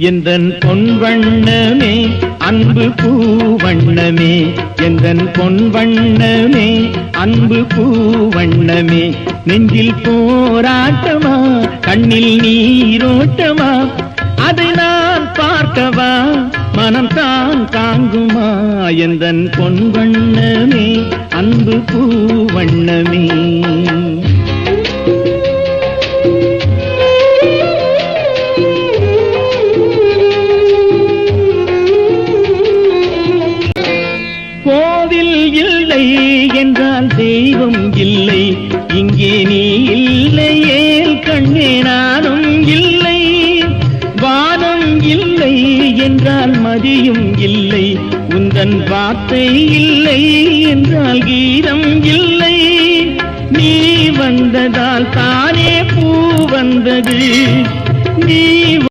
எந்தன் பொன் வண்ணமே அன்பு பூவண்ணமே, எந்தன் பொன் வண்ணமே அன்பு பூவண்ணமே. நெஞ்சில் போராட்டமா கண்ணில் நீரோட்டமா, அதை நான் பார்க்கவா மனம் தான் தாங்குமா. எந்தன் பொன் வண்ணமே அன்பு பூவண்ணமே. கோவில் இல்லை என்றால் தெய்வம் இல்லை, இங்கே நீ இல்லையே கண்ணே நானும் இல்லை. வானம் இல்லை என்றால் மதியும் இல்லை, உந்தன் வார்த்தை இல்லை என்றால் கீதம் இல்லை. நீ வந்ததால் தானே பூ வந்தது, நீ